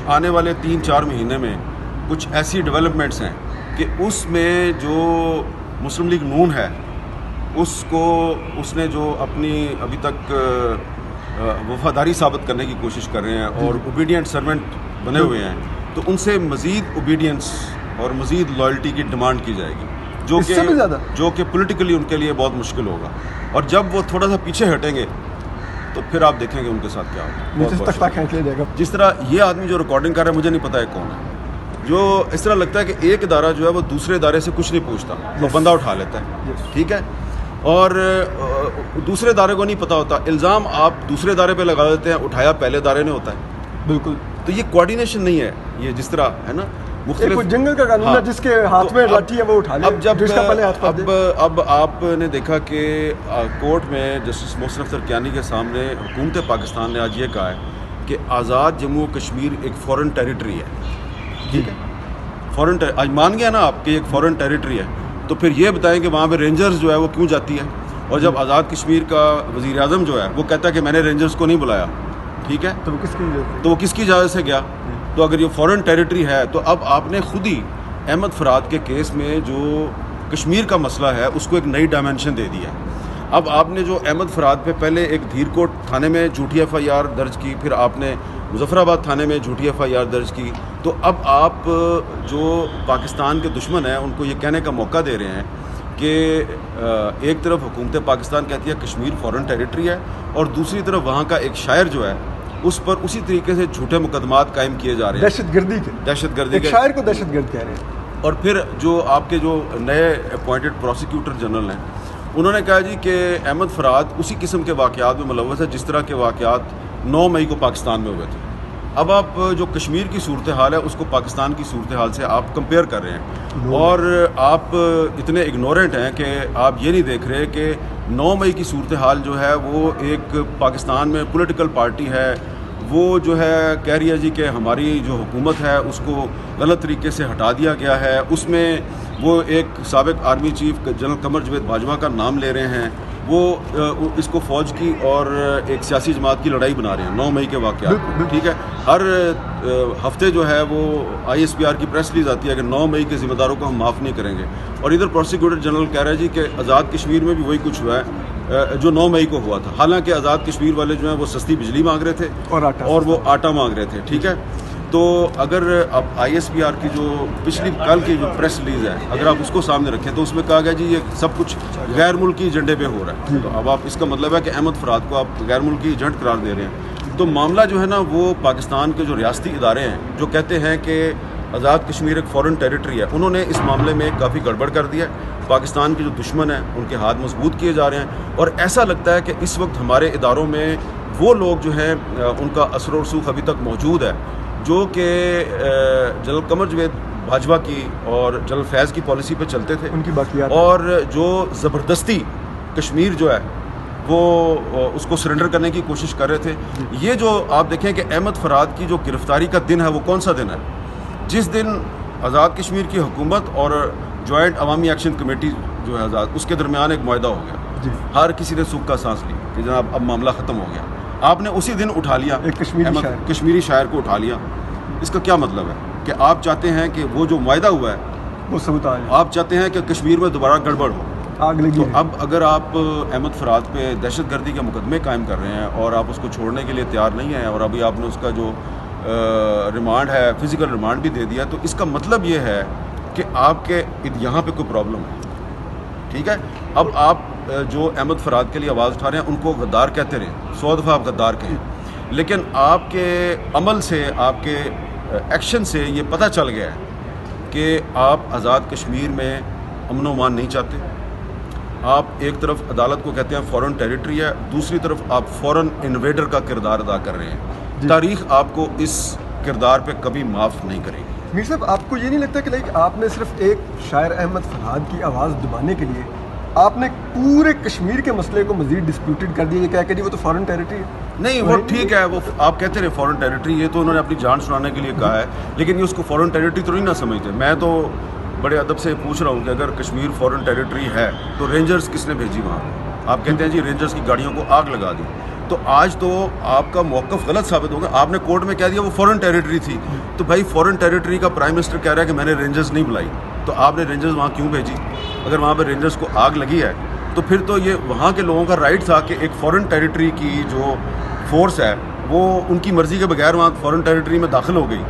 آنے والے 3-4 مہینے میں کچھ ایسی ڈیولپمنٹس ہیں کہ اس میں جو مسلم لیگ نون ہے اس نے جو اپنی ابھی تک وفاداری ثابت کرنے کی کوشش کر رہے ہیں اور اوبیڈینٹ سرونٹ بنے ہوئے ہیں، تو ان سے مزید اوبیڈینس اور مزید لائلٹی کی ڈیمانڈ کی جائے گی، جو کہ پولیٹیکلی ان کے لیے بہت مشکل ہوگا، اور جب وہ تھوڑا سا پیچھے ہٹیں گے تو پھر آپ دیکھیں گے ان کے ساتھ کیا ہوگا۔ جس طرح یہ آدمی جو ریکارڈنگ کر رہا ہے مجھے نہیں پتا ہے کون ہے، جو اس طرح لگتا ہے کہ ایک ادارہ جو ہے وہ دوسرے ادارے سے کچھ نہیں پوچھتا، وہ بندہ اٹھا لیتا ہے، ٹھیک ہے، اور دوسرے ادارے کو نہیں پتا ہوتا، الزام آپ دوسرے ادارے پہ لگا دیتے ہیں، اٹھایا پہلے ادارے نے ہوتا ہے، بالکل۔ تو یہ کوآرڈینیشن نہیں ہے، یہ جس طرح ہے نا مختلف جنگل کا قانون ہے، جس کے ہاتھ میں لاٹھی ہے وہ اٹھا لے۔ اب آپ نے دیکھا کہ کورٹ میں جسٹس محسن افضل کیانی کے سامنے حکومت پاکستان نے آج یہ کہا ہے کہ آزاد جموں و کشمیر ایک فورن ٹیریٹری ہے، ٹھیک ہے، فورن آج مان گیا نا آپ کہ ایک فورن ٹیریٹری ہے، تو پھر یہ بتائیں کہ وہاں پہ رینجرز جو ہے وہ کیوں جاتی ہے، اور جب آزاد کشمیر کا وزیر اعظم جو ہے وہ کہتا ہے کہ میں نے رینجرز کو نہیں بلایا، ٹھیک ہے، تو وہ کس کی اجازت سے گیا؟ تو اگر یہ فورن ٹیریٹری ہے تو اب آپ نے خود ہی احمد فراد کے کیس میں جو کشمیر کا مسئلہ ہے اس کو ایک نئی ڈائمنشن دے دیا ہے۔ اب آپ نے جو احمد فراد پہ پہلے ایک دھیر کوٹ تھانے میں جھوٹی ایف آئی آر درج کی، پھر آپ نے مظفر آباد تھانے میں جھوٹی ایف آئی آر درج کی، تو اب آپ جو پاکستان کے دشمن ہیں ان کو یہ کہنے کا موقع دے رہے ہیں کہ ایک طرف حکومت پاکستان کہتی ہے کشمیر فورن ٹیریٹری ہے، اور دوسری طرف وہاں کا ایک شاعر جو ہے اس پر اسی طریقے سے جھوٹے مقدمات قائم کیے جا رہے ہیں، دہشت گردی کے، شاعر کو دہشت گرد کہہ رہے ہیں۔ اور پھر جو آپ کے جو نئے اپوائنٹڈ پروسیکیوٹر جنرل ہیں انہوں نے کہا جی کہ احمد فراد اسی قسم کے واقعات میں ملوث ہے جس طرح کے واقعات 9 مئی کو پاکستان میں ہوئے تھے۔ اب آپ جو کشمیر کی صورتحال ہے اس کو پاکستان کی صورتحال سے آپ کمپیئر کر رہے ہیں، اور آپ اتنے اگنورنٹ ہیں کہ آپ یہ نہیں دیکھ رہے کہ 9 مئی کی صورتحال جو ہے وہ ایک پاکستان میں پولیٹیکل پارٹی ہے، وہ جو ہے کہہ رہی ہے جی کہ ہماری جو حکومت ہے اس کو غلط طریقے سے ہٹا دیا گیا ہے، اس میں وہ ایک سابق army chief general Qamar Javed Bajwa کا نام لے رہے ہیں، وہ اس کو فوج کی اور ایک سیاسی جماعت کی لڑائی بنا رہے ہیں 9 مئی کے واقعات، ٹھیک ہے، ہر ہفتے جو ہے وہ آئی ایس پی آر کی پریس ریلیز آتی ہے کہ 9 مئی کے ذمہ داروں کو ہم معاف نہیں کریں گے، اور ادھر پروسیکیوٹر جنرل کہہ رہا ہے جی کہ آزاد کشمیر میں بھی وہی کچھ ہوا ہے جو 9 مئی کو ہوا تھا، حالانکہ آزاد کشمیر والے جو ہیں وہ سستی بجلی مانگ رہے تھے اور وہ آٹا مانگ رہے تھے، ٹھیک ہے۔ تو اگر اب آئی ایس پی آر کی جو پچھلی کل کی جو پریس ریلیز ہے اگر آپ اس کو سامنے رکھیں تو اس میں کہا گیا جی یہ سب کچھ غیر ملکی ایجنڈے پہ ہو رہا ہے، تو اب آپ اس کا مطلب ہے کہ احمد فراد کو آپ غیر ملکی ایجنٹ قرار دے رہے ہیں۔ تو معاملہ جو ہے نا وہ پاکستان کے جو ریاستی ادارے ہیں جو کہتے ہیں کہ آزاد کشمیر ایک فورن ٹیریٹری ہے، انہوں نے اس معاملے میں کافی گڑبڑ کر دیا ہے، پاکستان کے جو دشمن ہیں ان کے ہاتھ مضبوط کیے جا رہے ہیں، اور ایسا لگتا ہے کہ اس وقت ہمارے اداروں میں وہ لوگ جو ہیں ان کا اثر و رسوخ ابھی تک موجود ہے جو کہ جنرل قمر جاوید باجوہ کی اور جنرل فیض کی پالیسی پہ چلتے تھے، ان کی باقیات، اور جو زبردستی کشمیر جو ہے وہ اس کو سرنڈر کرنے کی کوشش کر رہے تھے۔ یہ جو آپ دیکھیں کہ احمد فراد کی جو گرفتاری کا دن ہے وہ کون سا دن ہے؟ جس دن آزاد کشمیر کی حکومت اور جوائنٹ عوامی ایکشن کمیٹی جو ہے آزاد اس کے درمیان ایک معاہدہ ہو گیا، ہر کسی نے سکھ کا سانس لی کہ جناب اب معاملہ ختم ہو گیا، آپ نے اسی دن اٹھا لیا ایک کشمیری شاعر کو اٹھا لیا۔ اس کا کیا مطلب ہے کہ آپ چاہتے ہیں کہ وہ جو معاہدہ ہوا ہے وہ ثبوت آ جائے، آپ چاہتے ہیں کہ کشمیر میں دوبارہ گڑبڑ ہو، آگ لگی تو اب اگر آپ احمد فراد پہ دہشت گردی کے مقدمے قائم کر رہے ہیں اور آپ اس کو چھوڑنے کے لیے تیار نہیں ہیں، اور ابھی آپ نے اس کا جو ریمانڈ ہے فزیکل ریمانڈ بھی دے دیا، تو اس کا مطلب یہ ہے کہ آپ کے یہاں پہ کوئی پرابلم ہے، ٹھیک ہے۔ اب آپ جو احمد فراد کے لیے آواز اٹھا رہے ہیں ان کو غدار کہتے رہے، 100 دفعہ آپ غدار کہیں، لیکن آپ کے عمل سے آپ کے ایکشن سے یہ پتہ چل گیا ہے کہ آپ آزاد کشمیر میں امن و امان نہیں چاہتے، آپ ایک طرف عدالت کو کہتے ہیں فورن ٹیریٹری ہے، دوسری طرف آپ فورن انویڈر کا کردار ادا کر رہے ہیں، تاریخ آپ کو اس کردار پہ کبھی معاف نہیں کرے گی۔ میر صاحب آپ کو یہ نہیں لگتا کہ آپ نے صرف ایک شاعر احمد فراد کی آواز دبانے کے لیے آپ نے پورے کشمیر کے مسئلے کو مزید ڈسپیوٹڈ کر دیا، یہ کہہ کہ وہ تو فورن ٹیریٹری ہے؟ نہیں، وہ ٹھیک ہے، وہ آپ کہتے رہے فورن ٹیریٹری، یہ تو انہوں نے اپنی جان چھڑانے کے لیے کہا ہے، لیکن یہ اس کو فورن ٹیریٹری تو نہیں نہ سمجھتے۔ میں تو بڑے ادب سے پوچھ رہا ہوں کہ اگر کشمیر فورن ٹیریٹری ہے تو رینجرز کس نے بھیجی وہاں؟ آپ کہتے ہیں جی رینجرز کی گاڑیوں کو آگ لگا دی، تو آج تو آپ کا موقف غلط ثابت ہوگا. آپ نے کورٹ میں کہہ دیا وہ فورن ٹیریٹری تھی, تو بھائی فورن ٹیریٹری کا پرائم منسٹر کہہ رہا ہے کہ میں نے رینجرز نہیں بلائی, تو آپ نے رینجرز وہاں کیوں بھیجی؟ اگر وہاں پہ رینجرز کو آگ لگی ہے تو پھر تو یہ وہاں کے لوگوں کا رائٹ تھا کہ ایک فورن ٹیریٹری کی جو فورس ہے وہ ان کی مرضی کے بغیر وہاں فورن ٹیریٹری میں داخل ہو گئی,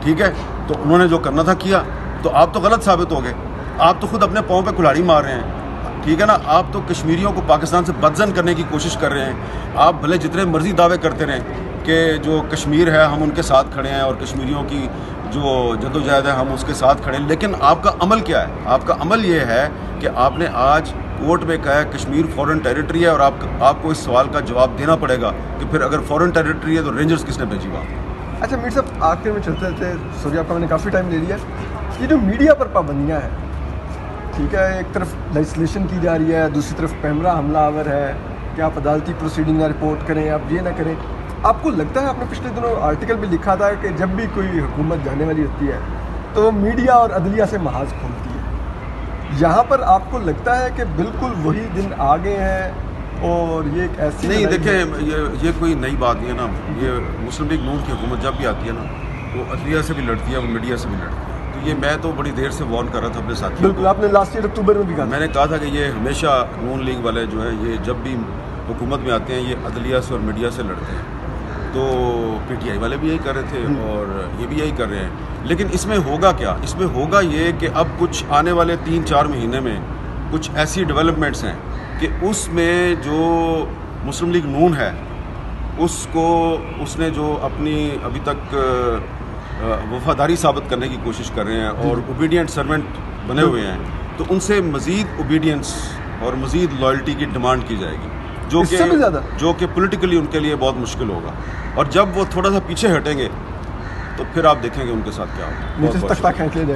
ٹھیک ہے, تو انہوں نے جو کرنا تھا کیا. تو آپ تو غلط ثابت ہو گئے, آپ تو خود اپنے پاؤں پہ کلہاڑی مار رہے ہیں, ٹھیک ہے نا. آپ تو کشمیریوں کو پاکستان سے بدزن کرنے کی کوشش کر رہے ہیں. آپ بھلے جتنے مرضی دعوے کرتے رہیں کہ جو کشمیر ہے ہم ان کے ساتھ کھڑے ہیں اور کشمیریوں کی جو جدوجہد ہے ہم اس کے ساتھ کھڑے ہیں, لیکن آپ کا عمل کیا ہے؟ آپ کا عمل یہ ہے کہ آپ نے آج کورٹ میں کہا ہے کشمیر فورن ٹیریٹری ہے, اور آپ کو اس سوال کا جواب دینا پڑے گا کہ پھر اگر فورن ٹیریٹری ہے تو رینجرز کس نے بھیجی وہاں. اچھا میر صاحب, آخر میں چلتے تھے, سوری آپ کا میں نے کافی ٹائم لے لیا. یہ جو میڈیا پر پابندیاں ہیں, ٹھیک ہے, ایک طرف لیجسلیشن کی جا رہی ہے, دوسری طرف کیمرہ حملہ آور ہے کہ آپ عدالتی پروسیڈنگ رپورٹ کریں, آپ یہ نہ کریں. آپ کو لگتا ہے, آپ نے پچھلے دنوں آرٹیکل بھی لکھا تھا کہ جب بھی کوئی حکومت جانے والی ہوتی ہے تو میڈیا اور عدلیہ سے محاذ کھولتی ہے, یہاں پر آپ کو لگتا ہے کہ بالکل وہی دن آ گئے ہیں اور یہ ایک ایسی نہیں دیکھیں, یہ کوئی نئی بات نہیں ہے نا. یہ مسلم لیگ نون کی حکومت جب بھی آتی ہے نا وہ عدلیہ سے بھی لڑتی ہے, وہ میڈیا سے بھی لڑتی ہے. تو یہ میں تو بڑی دیر سے وارن کر رہا تھا اپنے ساتھیوں کو. بالکل, آپ نے لاسٹ ایئر اکتوبر میں بھی کہا, میں نے کہا تھا کہ یہ ہمیشہ نون لیگ والے جو ہیں یہ جب بھی حکومت میں آتے ہیں یہ عدلیہ سے اور میڈیا سے لڑتے ہیں. تو پی ٹی آئی والے بھی یہی کر رہے تھے اور یہ بھی یہی کر رہے ہیں. لیکن اس میں ہوگا کیا؟ اس میں ہوگا یہ کہ اب کچھ آنے والے 3-4 مہینے میں کچھ ایسی ڈیولپمنٹس ہیں کہ اس میں جو مسلم لیگ نون ہے اس نے جو اپنی ابھی تک وفاداری ثابت کرنے کی کوشش کر رہے ہیں اور اوبیڈینٹ سرونٹ بنے ہوئے ہیں, تو ان سے مزید اوبیڈینس اور مزید لائلٹی کی ڈیمانڈ کی جائے گی, جو کہ پولیٹیکلی ان کے لیے بہت مشکل ہوگا. اور جب وہ تھوڑا سا پیچھے ہٹیں گے تو پھر آپ دیکھیں گے ان کے ساتھ کیا ہوگا.